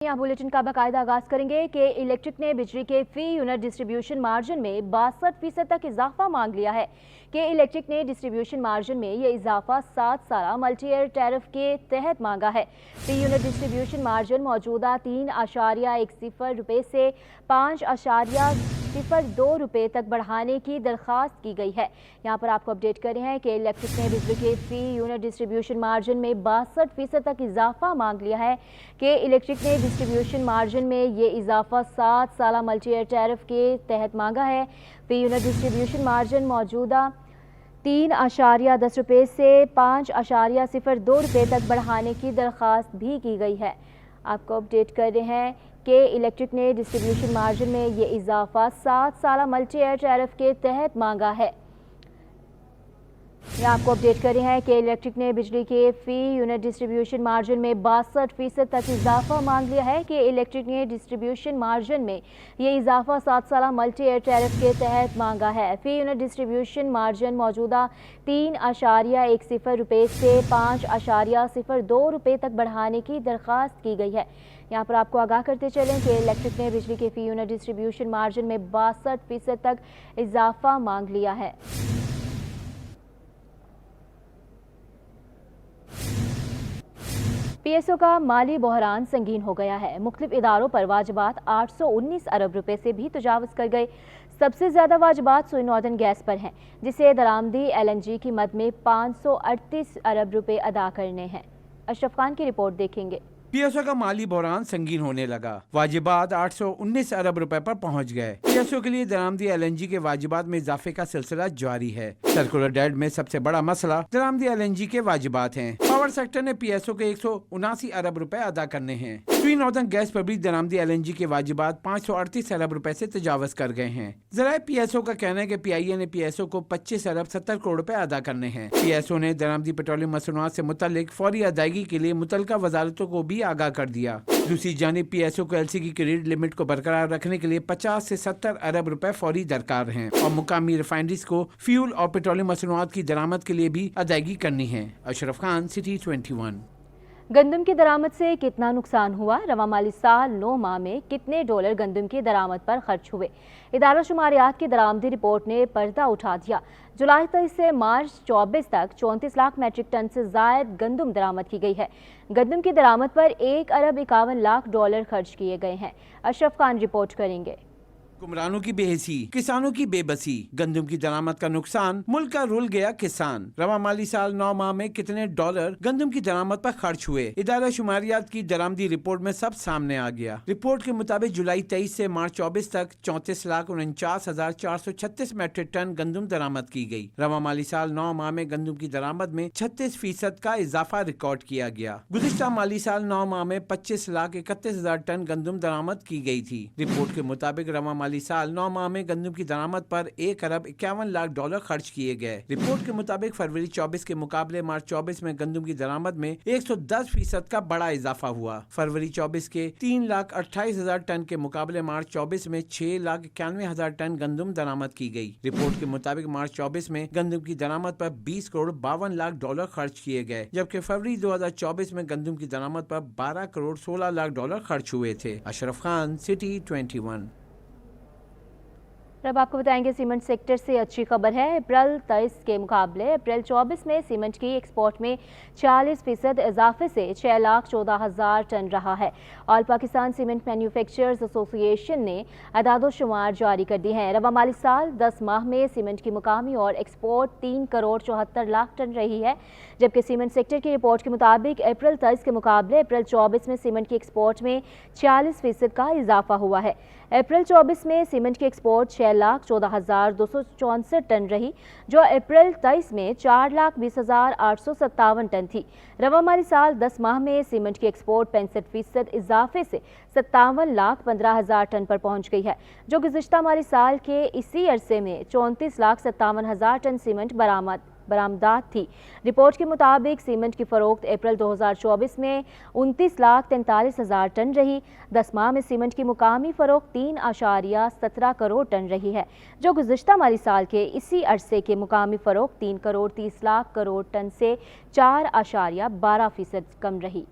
यहाँ बुलेटिन का बाकायदा आगाज करेंगे कि इलेक्ट्रिक ने बिजली के फी यूनिट डिस्ट्रीब्यूशन मार्जिन में 62% तक इजाफा मांग लिया है कि इलेक्ट्रिक ने डिस्ट्रीब्यूशन मार्जिन में ये इजाफा 7 साला मल्टी ईयर टैरिफ के तहत मांगा है। फी यूनिट डिस्ट्रीब्यूशन मार्जिन मौजूदा 3.10 रुपये से 5.02 रुपये तक बढ़ाने की दरख्वास्त की गई है। यहाँ पर आपको अपडेट कर रहे हैं कि इलेक्ट्रिक ने बिजली के फी यूनिट डिस्ट्रीब्यूशन मार्जिन में 62% तक इजाफा मांग लिया है कि इलेक्ट्रिक ने डिस्ट्रीब्यूशन मार्जिन में ये इजाफा 7 साला मल्टी ईयर टैरिफ के तहत मांगा है। फी यूनिट डिस्ट्रीब्यूशन मार्जिन मौजूदा 3.10 रुपये से 5.02 रुपये तक बढ़ाने की दरख्वास्त भी की गई है। आपको अपडेट कर रहे हैं कि इलेक्ट्रिक ने डिस्ट्रीब्यूशन मार्जिन में ये इजाफा 7 साला मल्टी ईयर टैरिफ के तहत मांगा है। यहाँ आपको अपडेट कर रहे हैं कि इलेक्ट्रिक ने बिजली के फी यूनिट डिस्ट्रीब्यूशन मार्जिन में 62% तक इजाफा मांग लिया है कि इलेक्ट्रिक ने डिस्ट्रीब्यूशन मार्जिन में ये इजाफा 7 साला मल्टी ईयर टैरिफ के तहत मांगा है। फी यूनिट डिस्ट्रीब्यूशन मार्जिन मौजूदा 3.10 रुपये से 5.02 रुपये तक बढ़ाने की दरख्वास्त की गई है। यहाँ पर आपको आगाह करते चलें कि इलेक्ट्रिक ने बिजली के फी यूनिट डिस्ट्रीब्यूशन मार्जिन में 62% तक इजाफा मांग लिया है। पीएसओ का माली बहरान संगीन हो गया है। मुख्तलिफ इदारों पर वाजिबात 819 अरब रुपए से भी तजावज़ कर गए। सबसे ज़्यादा वाजिबात सुई नॉर्दर्न गैस पर हैं, जिसे दरामदी LNG की मद में 538 अरब रुपए अदा करने हैं। अशरफ खान की रिपोर्ट देखेंगे। पीएसओ का माली बहरान संगीन होने लगा। वाजिबात 819 अरब रुपए पर पहुंच गए। पीएसओ के लिए दरामदी LNG के वाजिबात में इजाफे का सिलसिला जारी है। सर्कुलर डेट में सबसे बड़ा मसला दरामदी LNG के वाजिबात हैं। पावर सेक्टर ने पीएसओ के 179 अरब रुपए अदा करने हैं। स्वी नॉर्दर्न गैस पर भी दरामदी LNG के वाजिबात 538 अरब रुपए से तजावज़ कर गए हैं। ज़राए पीएसओ का कहना है कि PIA ने पीएसओ को 25 अरब 70 करोड़ रुपए अदा करने हैं। पीएसओ ने दरामदी पेट्रोलियम मसनूआत से मुतल्लिक फौरी अदायगी के लिए मुतल्लिका वजारतों को भी आगाह कर दिया। दूसरी जानिब पीएसओ को LC की क्रेडिट लिमिट को बरकरार रखने के लिए 50 से 70 अरब रुपए फौरी दरकार हैं और मुकामी रिफाइनरीज को फ्यूल और पेट्रोलियम मसनूआत की दरामद के लिए भी अदायगी करनी है। अशरफ खान, सिटी 21। गंदम की दरामद से कितना नुकसान हुआ? रवा माली साल 9 माह में कितने डॉलर गंदम की दरामद पर खर्च हुए? इदारा शुमारियात की दरामदी रिपोर्ट ने पर्दा उठा दिया। जुलाई 23 से मार्च 24 तक 34 लाख मैट्रिक टन से जायद गंदम दरामद की गई है। गंदम की दरामद पर 1 अरब 51 लाख डॉलर खर्च किए गए हैं। अशरफ खान रिपोर्ट करेंगे। हुक्मरानों की बेहसी, किसानों की बेबसी, गंदम की दरामद का नुकसान, मुल्क का रुल गया किसान। रवा माली साल 9 माह में कितने डॉलर गंदम की दरामद पर खर्च हुए? इदारा शुमारियात की दरामदी रिपोर्ट में सब सामने आ गया। रिपोर्ट के मुताबिक जुलाई 23 से मार्च 24 तक 34,49,436 मैट्रिक टन गंदम दरामद की गई। रवा माली साल 9 माह में गंदम की दरामद में 36% का इजाफा रिकॉर्ड किया गया। गुज़िश्ता माली साल 9 माह में 25,31,000 टन गंदम दरामद की गई थी। रिपोर्ट के मुताबिक रवा माली साल 9 माह में गंदम की दरामद पर 1 अरब 51 लाख डॉलर खर्च किए गए। रिपोर्ट के मुताबिक फरवरी 24 के मुकाबले मार्च 24 में गंदम की दरामद में 110% का बड़ा इजाफा हुआ। फरवरी 24 के 3,28,000 टन के मुकाबले मार्च 24 में 6,91,000 टन गंदम दरामद की गई। रिपोर्ट के मुताबिक मार्च 24 में गंदम की दरामद पर 20 करोड़ 52 लाख डॉलर खर्च किए गए, जबकि फरवरी 2024 में गंदम की दरामद पर 12 करोड़ 16 लाख डॉलर खर्च हुए थे। अशरफ खान, सिटी 21। अब आपको बताएंगे सीमेंट सेक्टर से अच्छी खबर है। अप्रैल 23 के मुकाबले अप्रैल 24 में सीमेंट की एक्सपोर्ट में 40% इजाफे से 6,14,000 टन रहा है। All Pakistan cement manufacturers association ने अदाद-ओ-शुमार जारी कर दी हैं। रवा माली साल 10 माह में सीमेंट की मुकामी और एक्सपोर्ट 3 करोड़ 74 लाख टन रही है, जबकि सीमेंट सेक्टर की रिपोर्ट के मुताबिक अप्रैल 23 के मुकाबले अप्रैल 24 में सीमेंट की एक्सपोर्ट में 40% का इजाफा हुआ है। अप्रैल 24 में सीमेंट की एक्सपोर्ट 6,14,264 टन रही, जो अप्रैल 23 में 4,20,857 टन थी। रवा माली साल 10 माह में सीमेंट की एक्सपोर्ट 65% इजाफे से 57,15,000 टन पर पहुंच गई है, जो गुज़िश्ता माली साल के इसी अरसे में 34,57,000 टन सीमेंट बरामदात थी। रिपोर्ट के मुताबिक सीमेंट की फरोख्त अप्रैल 2024 में 29,43,000 टन रही। 10 माह में सीमेंट की मुकामी फरोख्त 3.17 करोड़ टन रही है, जो गुज़िश्ता माली साल के इसी अरसे के मुकामी फरोख्त 3 करोड़ 30 लाख करोड़ टन से 4.12% कम रही।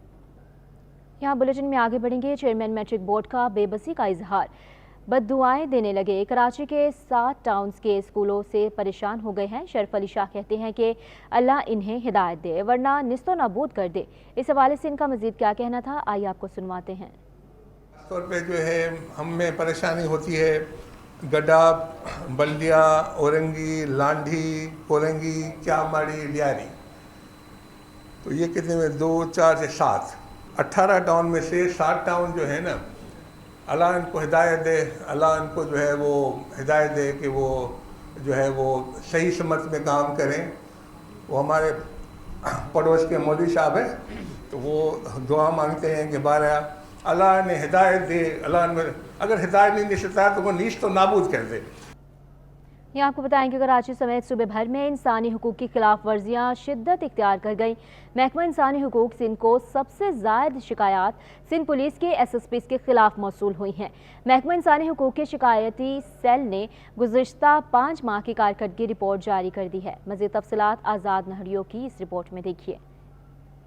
यहाँ बुलेटिन में आगे बढ़ेंगे। चेयरमैन मैट्रिक बोर्ड का बेबसी का इजहार, बद्दुआएं देने लगे। कराची के 7 टाउन्स के स्कूलों से परेशान हो गए हैं। शरफ अली शाह कहते हैं कि अल्लाह इन्हें हिदायत दे वरना निस्तो नाबूद कर दे। इस हवाले से इनका मजीद क्या कहना था, आइए आपको सुनवाते हैं। तौर पे जो है हमें परेशानी होती है गड्ढा, बल्दिया, औरंगी, लांढी, कोरंगी, क्यामाड़ी, लियारी, तो ये कितने में 2, 4 से 7, 18 टाउन में से 7 टाउन जो है ना, अल्लाह इनको हिदायत दे, अल्लाह इनको जो है वो हिदायत दे कि वो जो है वो सही समत में काम करें। वो हमारे पड़ोस के मौलवी साहब हैं, तो वो दुआ मांगते हैं कि बारह अल्लाह ने हिदायत दे, अल्लाह ने अगर हिदायत नहीं दे सकता तो वो नीच तो नाबूद कर दे। ये आपको बताएं कि कराची समेत सूबे भर में इंसानी हुकूक की खिलाफ वर्जियाँ शिद्दत इख्तियार कर गई। महकमा इंसानी हुकूक सिंध को सबसे ज़्यादा शिकायत सिंध पुलिस के SSPs के खिलाफ मौसूल हुई हैं। महकमा इंसानी हुकूक के शिकायती सेल ने गुज़िश्ता 5 माह की कारकर्दगी रिपोर्ट जारी कर दी है। मज़ीद तफसीलात आज़ाद नहरियों की इस रिपोर्ट में देखिए।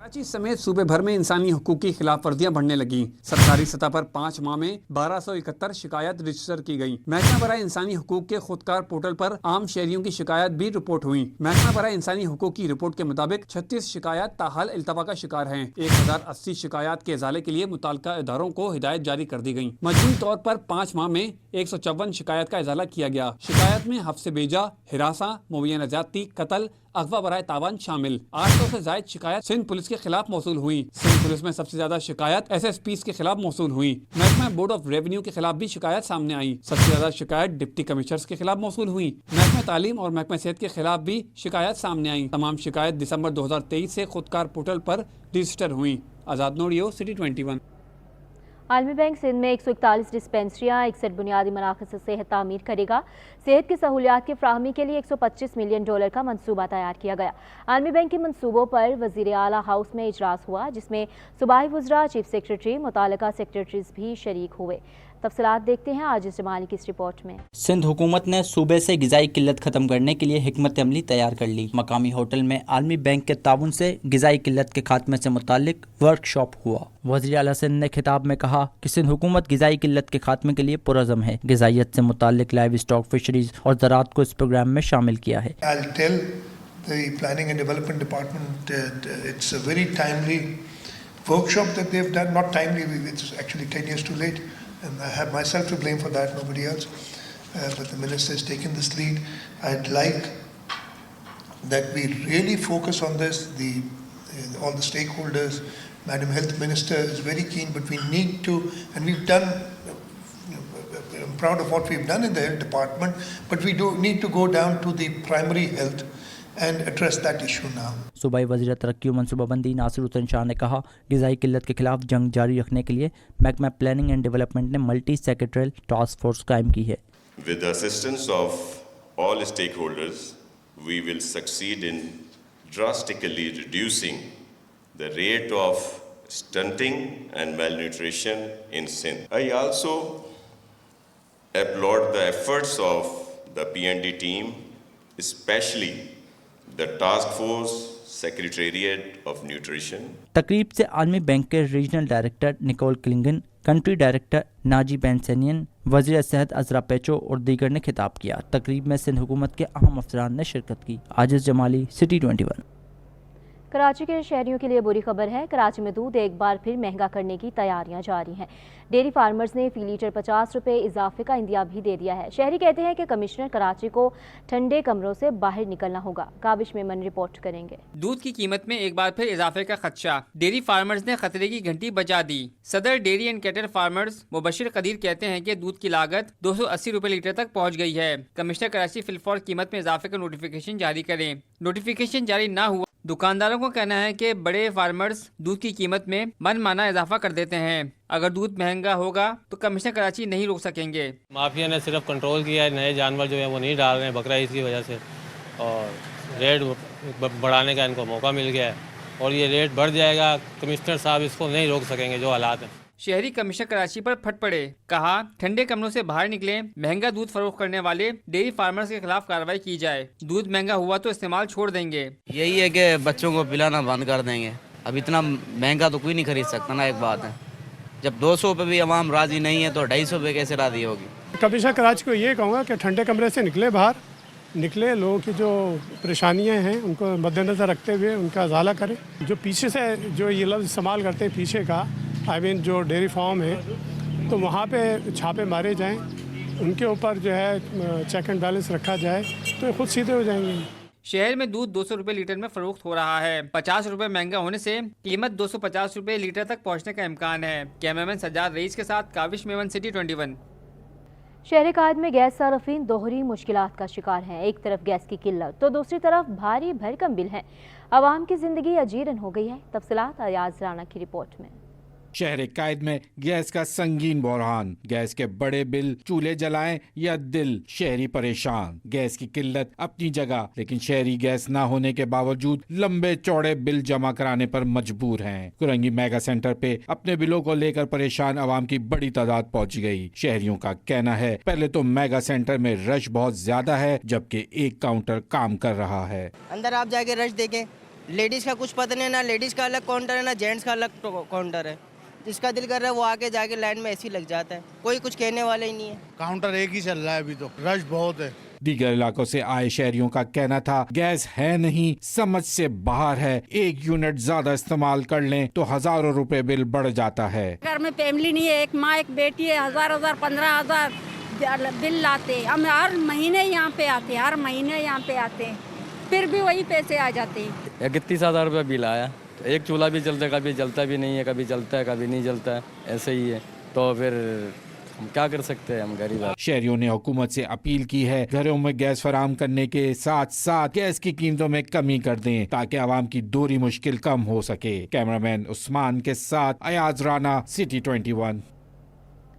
कराची समेत सूबे भर में इंसानी हुकूक की खिलाफ वर्जियां बढ़ने लगी। सरकारी सतह पर 5 माह में 1271 शिकायत रजिस्टर की गई। महकमा बराए इंसानी हुकूक के खुदकार पोर्टल पर आम शहरियों की शिकायत भी रिपोर्ट हुई। महकमा बराए इंसानी हुकूक की रिपोर्ट के मुताबिक 36 शिकायत ताहाल इल्तवा का शिकार हैं। 1080 शिकायत के इजाले के लिए मुताल्लिका इदारों को हिदायत जारी कर दी गई। मजमूई तौर पर 5 माह में 154 शिकायत का इजाला किया गया। शिकायत में हफ्स बेजा, हिरासा, मुबैना ज़्यादती, कत्ल, अगवा बराए तावान शामिल। 800 से जायद शिकायत सिंध पुलिस के खिलाफ मौसूल हुई। सिंध पुलिस में सबसे ज्यादा शिकायत SSPs के खिलाफ मौसूल हुई। महकमा बोर्ड ऑफ रेवेन्यू के खिलाफ भी शिकायत सामने आई। सबसे ज्यादा शिकायत डिप्टी कमिश्नर्स के खिलाफ मौसूल हुई। महकमा तालीम और महकमा सेहत के खिलाफ भी शिकायत सामने आई। तमाम शिकायत दिसंबर 2023 से खुदकार पोर्टल पर रजिस्टर हुई। आज़ाद नोडियो, सिटी 21। आलमी बैंक सिंध में 141 डिस्पेंसरियाँ 61 बुनियादी मराकज़ से सेहत तामीर करेगा। सेहत की सहूलियात की फ्राहमी के लिए $125 मिलियन का मनसूबा तैयार किया गया। आलमी बैंक के मनसूबों पर वज़ीर आला हाउस में इजलास हुआ, जिसमें सूबाई वज़रा, चीफ सेक्रेटरी, मुताल्लिका सेक्रेटरीज भी शरीक हुए। तफसीलात देखते हैं आज इस जमाली की इस रिपोर्ट में। सिंध हुकूमत ने सूबे से ग़िज़ाई किल्लत ख़त्म करने के लिए हिकमत अमली तैयार कर ली। मकामी होटल में आलमी बैंक के ताउन से ग़िज़ाई किल्लत के खात्मे से मुतालिक वर्कशॉप हुआ। वज़ीर आला सिंध ने खिताब में कहा कि सिंध हुकूमत ग़िज़ाई किल्लत के खात्मे के लिए पुरज़म है। ग़िज़ाइयत से मुतालिक लाइव स्टॉक, फिशरीज और ज़राअत को इस प्रोग्राम में शामिल किया है। The Planning and Development Department, it's a very timely workshop that they've done. Not timely, it's actually 10 years too late, and I have myself to blame for that, nobody else. But the minister has taken this lead. I'd like that we really focus on this. All the stakeholders, Madam Health Minister is very keen, but we need to, and we've done. I'm proud of what we've done in the health department, but we do need to go down to the primary health and address that issue now. सूबाई वज़ीर तरक्की और मनसूबाबंदी नासिर हुसैन शाह ने कहा, ग़िज़ाई किल्लत के खिलाफ जंग जारी रखने के लिए महकमा प्लानिंग एंड डेवलपमेंट ने मल्टी सेक्रेटरियल टास्क फोर्स कायम की है। With the assistance of all stakeholders, we will succeed in drastically reducing the rate of stunting and malnutrition in Sindh. I also applaud the efforts of the PND team, especially the Task Force Secretariat of Nutrition. तकरीब से आलमी bank के regional director Nicole Klingen, country director Najy Benhassine, वज़ीर सेहत अजरा पेचो और दीगर ने खिताब किया। तकरीब में सिंध हुकूमत के अहम अफसरान ने शिरकत की। आजिज़ जमाली, सिटी 21। कराची के शहरियों के लिए बुरी खबर है। कराची में दूध एक बार फिर महंगा करने की तैयारियां जारी हैं। डेयरी फार्मर्स ने फी लीटर 50 रुपये इजाफे का इंदिया भी दे दिया है। शहरी कहते हैं कि कमिश्नर कराची को ठंडे कमरों से बाहर निकलना होगा। काबिश मेमन रिपोर्ट करेंगे। दूध की कीमत में एक बार फिर इजाफे का खदशा, डेयरी फार्मर्स ने खतरे की घंटी बजा दी। सदर dairy and cattle farmers Mubashir Qadeer कहते हैं कि दूध की लागत 280 रुपये लीटर तक पहुँच गई है। कमिश्नर कराची फिलफौर कीमत में इजाफे का नोटिफिकेशन जारी करें। नोटिफिकेशन जारी ना हुआ, दुकानदारों को कहना है कि बड़े फार्मर्स दूध की कीमत में मनमाना इजाफा कर देते हैं। अगर दूध महंगा होगा तो कमिश्नर कराची नहीं रोक सकेंगे। माफिया ने सिर्फ कंट्रोल किया है, नए जानवर जो है वो नहीं डाल रहे हैं बकरा ईद की वजह से, और रेट बढ़ाने का इनको मौका मिल गया है और ये रेट बढ़ जाएगा। कमिश्नर साहब इसको नहीं रोक सकेंगे जो हालात हैं। शहरी कमिश्नर कराची पर फट पड़े, कहा ठंडे कमरों से बाहर निकले, महंगा दूध फरोख्त करने वाले डेयरी फार्मर्स के खिलाफ कार्रवाई की जाए। दूध महंगा हुआ तो इस्तेमाल छोड़ देंगे। यही है कि बच्चों को पिलाना बंद कर देंगे, अब इतना महंगा तो कोई नहीं खरीद सकता ना, एक बात है। जब 200 पे भी आवाम राज़ी नहीं है तो 250 पे कैसे राज़ी होगी। कमिश्नर कराची को ये कहूँगा कि ठंडे कमरे से निकले बाहर, निकले लोगों की जो परेशानियां हैं उनको मद्देनज़र रखते हुए उनका अज़ाला करें। जो पीछे से जो ये लफ्ज़ इस्तेमाल करते हैं पीछे का, आई मीन जो डेयरी फार्म है, तो वहाँ पे छापे मारे जाएं, उनके ऊपर जो है चेक एंड बैलेंस रखा जाए तो ये खुद सीधे हो जाएंगे। शहर में दूध 200 रुपए लीटर में फरोख्त हो रहा है। 50 रुपए महंगा होने से कीमत 250 रुपए लीटर तक पहुंचने का इम्कान है। कैमरामैन सज्जाद रईस के साथ काविश मेमन, सिटी 21। शहर कायद में गैस सार्फिन दोहरी मुश्किलात का शिकार हैं। एक तरफ गैस की किल्लत तो दूसरी तरफ भारी भरकम बिल हैं। आवाम की जिंदगी अजीरन हो गई है। तफसीलात अयाज राना की रिपोर्ट में। शहर कायद में गैस का संगीन बहरान, गैस के बड़े बिल, चूल्हे जलाएं या दिल, शहरी परेशान। गैस की किल्लत अपनी जगह, लेकिन शहरी गैस ना होने के बावजूद लंबे चौड़े बिल जमा कराने पर मजबूर हैं। कुरंगी मेगा सेंटर पे अपने बिलों को लेकर परेशान आवाम की बड़ी तादाद पहुंच गई। शहरियों का कहना है पहले तो मेगा सेंटर में रश बहुत ज्यादा है, जबकि एक काउंटर काम कर रहा है। अंदर आप जाके रश देखें, लेडीज का कुछ पता नहीं, ना लेडीज का अलग काउंटर है ना जेंट्स का अलग काउंटर है। जिसका दिल कर रहा है वो आके जाके लाइन में ऐसे ही लग जाता है, कोई कुछ कहने वाला ही नहीं है। काउंटर एक ही चल रहा है अभी तो, रश बहुत है। दीगर इलाकों से आए शहरियों का कहना था गैस है नहीं, समझ से बाहर है, एक यूनिट ज्यादा इस्तेमाल कर लें तो हजारों रुपए बिल बढ़ जाता है। घर में फैमिली नहीं है, एक माँ एक बेटी है, 1000 15,000 बिल लाते। हम हर महीने यहाँ पे आते हैं, हर महीने यहाँ पे आते हैं, फिर भी वही पैसे आ जाते हैं। 31,000 रुपये बिल आया। एक चूल्हा भी चलता है, कभी जलता भी नहीं है, कभी जलता है कभी नहीं जलता है, ऐसे ही है। तो फिर हम क्या कर सकते हैं, हम गरीब हैं। शहरियों ने हुकूमत से अपील की है घरों में गैस फराहम करने के साथ साथ गैस की कीमतों में कमी कर दें ताकि आवाम की दोहरी मुश्किल कम हो सके। कैमरामैन उस्मान के साथ अयाज राना, सिटी 21।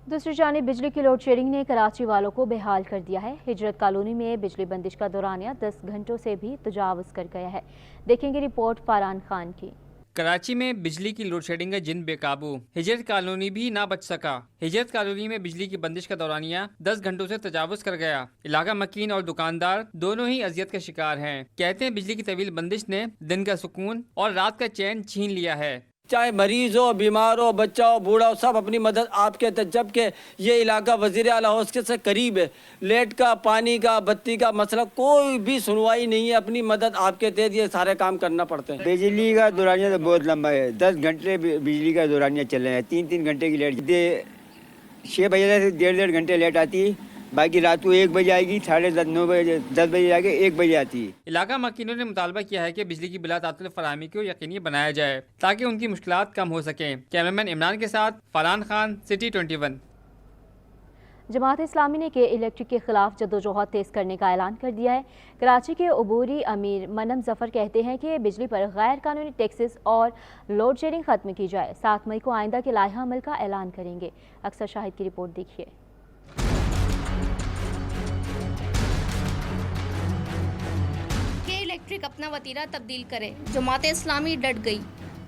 दूसरी जानिब बिजली की लोड शेडिंग ने कराची वालों को बेहाल कर दिया है। हिजरत कॉलोनी में बिजली बंदिश का दौरानिया 10 घंटों से भी तजावुज कर गया है। देखेंगे रिपोर्ट फारान खान की। कराची में बिजली की लोड शेडिंग का जिन बेकाबू, हिजरत कॉलोनी भी ना बच सका। हिजरत कॉलोनी में बिजली की बंदिश का दौरानिया 10 घंटों से तजावुज कर गया। इलाका मकीन और दुकानदार दोनों ही अजियत का शिकार हैं। कहते हैं बिजली की तवील बंदिश ने दिन का सुकून और रात का चैन छीन लिया है। चाहे मरीज हो, बीमार हो, बच्चा हो, बूढ़ा हो, सब अपनी मदद आपके तक। जबकि ये इलाका वज़ीर आला हाउस के से करीब है। लाइट का, पानी का, बत्ती का मसला कोई भी सुनवाई नहीं है। अपनी मदद आपके तहत ये सारे काम करना पड़ते हैं। बिजली का दौरानिया तो बहुत लंबा है, 10 घंटे बिजली का दौरानिया चल रहा है। 3-3 घंटे की लाइट 6 बजे से 1.5 घंटे लेट आती है, बाकी रात को 1 बजे आएगी, 10:30 9 बजे 10 बजे आके 1 बजे आती है। इलाका मकीनों ने मुतालबा किया है कि बिजली की बिला तातुल फराहमी को यकीनी बनाया जाए ताकि उनकी मुश्किलात कम हो सकें। कैमरामैन इमरान के साथ फरहान खान, सिटी 21। जमात इस्लामी ने के इलेक्ट्रिक के खिलाफ जद्दोजहद तेज़ करने का ऐलान कर दिया है। कराची के अबूरी अमीर मनम जफर कहते हैं कि बिजली पर गैर कानूनी टैक्सेस और लोड शेडिंग खत्म की जाए। 7 मई को आइंदा के लाइहा अमल का ऐलान करेंगे। अक्सर शाहिद की रिपोर्ट देखिए। इलेक्ट्रिक अपना वतीरा तब्दील करे, जमात इस्लामी डट गई।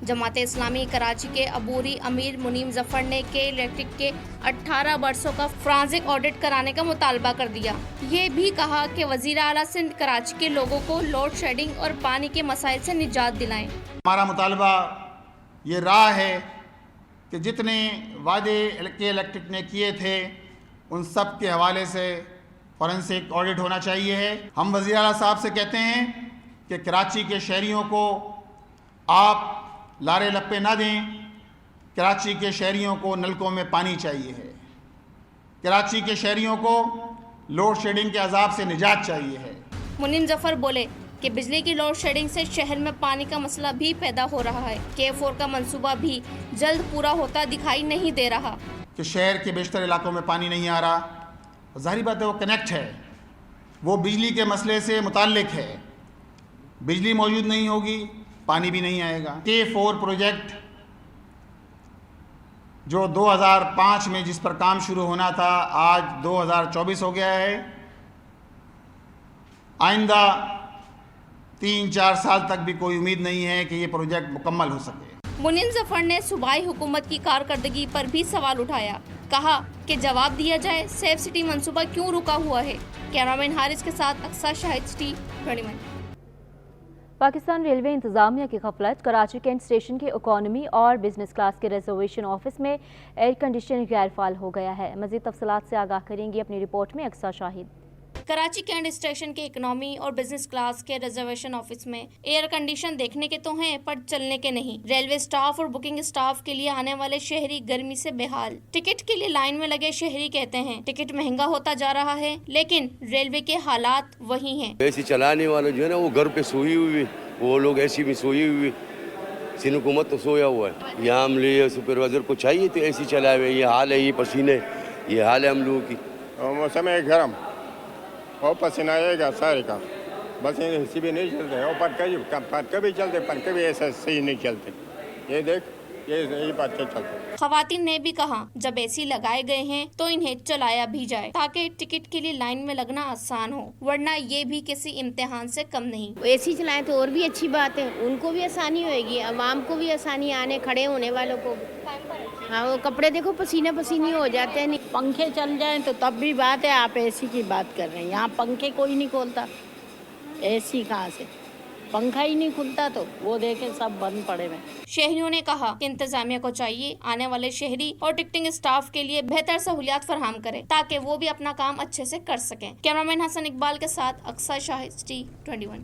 जमात इस्लामी कराची के अबूरी अमीर मुनीम जफर ने के इलेक्ट्रिक के 18 बरसों का फ्रांसिक ऑडिट कराने का मुतालबा कर दिया। ये भी कहा कि वज़ीर आला सिंध कराची के लोगों को लोड शेडिंग और पानी के मसाइल से निजात दिलाएं। हमारा मुतालबा ये रहा है कि जितने वादे के इलेक्ट्रिक ने किए थे उन सब के हवाले से फॉरेंसिक ऑडिट होना चाहिए है। हम वज़ीर आला साहब से कहते हैं कि कराची के शहरियों को आप लारे लप्पे ना दें। कराची के शहरियों को नलकों में पानी चाहिए है। कराची के शहरियों को लोड शेडिंग के अजाब से निजात चाहिए है। मुनीम जफर बोले कि बिजली की लोड शेडिंग से शहर में पानी का मसला भी पैदा हो रहा है। K4 का मंसूबा भी जल्द पूरा होता दिखाई नहीं दे रहा। कि शहर के बेशतर इलाकों में पानी नहीं आ रहा, ज़ाहिर बात है वो कनेक्ट है, वो बिजली के मसले से मुताल्लिक है। बिजली मौजूद नहीं होगी, पानी भी नहीं आएगा। K4 प्रोजेक्ट जो 2005 में जिस पर काम शुरू होना था आज 2024 हो गया है। आइंदा 3-4 साल तक भी कोई उम्मीद नहीं है कि ये प्रोजेक्ट मुकम्मल हो सके। मुनीम जफर ने सूबाई हुकूमत की कारकर्दगी पर भी सवाल उठाया। कहा कि जवाब दिया जाए सेफ सिटी मंसूबा क्यों रुका हुआ है। कैमरामैन हारिस के साथ अक्सर शाहिद, सिटी 21। पाकिस्तान रेलवे इंतजामिया की गफलत। कराची कैंट स्टेशन के इकोनॉमी और बिजनेस क्लास के रिजर्वेशन ऑफिस में एयर कंडीशन गैर फाल हो गया है। मजीद तफसीलात से आगाह करेंगी अपनी रिपोर्ट में अक्सा शाहिद। कराची कैंट स्टेशन के इकोनॉमी और बिजनेस क्लास के रिजर्वेशन ऑफिस में एयर कंडीशन देखने के तो हैं पर चलने के नहीं। रेलवे स्टाफ और बुकिंग स्टाफ के लिए आने वाले शहरी गर्मी से बेहाल। टिकट के लिए लाइन में लगे शहरी कहते हैं टिकट महंगा होता जा रहा है, लेकिन रेलवे के हालात वही हैं। एसी चलाने वाले जो है ना वो घर पे सोई हुई, वो लोग एसी में सोई हुई, सिंध हुकूमत तो सोया हुआ है। यहाँ हम लिए सुपरवाइजर को चाहिए तो एसी चलाए हुए, ये हाल है, ये पसीने, ये हाल है हम लोगों की। मौसम है गर्म और पसीना आएगा सारे का, बस एसी भी नहीं चलते और पंखे भी चलते, पंखे भी ऐसा सही नहीं चलते। ये देख ये बात चलते। खवातीन ने भी कहा जब एसी लगाए गए हैं तो इन्हें चलाया भी जाए ताकि टिकट के लिए लाइन में लगना आसान हो, वरना ये भी किसी इम्तिहान से कम नहीं। एसी चलाएं तो और भी अच्छी बात है, उनको भी आसानी होएगी, आवाम को भी आसानी, आने खड़े होने वालों को। हाँ वो कपड़े देखो पसीने पसीने हो जाते हैं। पंखे चल जाएं तो तब भी बात है, आप एसी की बात कर रहे हैं। यहाँ पंखे कोई नहीं खोलता, एसी कहाँ से, पंखा ही नहीं खुलता तो वो देखे सब बंद पड़े हुए। शहरियों ने कहा कि इंतजामिया को चाहिए आने वाले शहरी और टिकटिंग स्टाफ के लिए बेहतर सहूलियात फराहम करे ताकि वो भी अपना काम अच्छे से कर सकें। कैमरामैन हसन इकबाल के साथ अक्सा शाहिद, T21।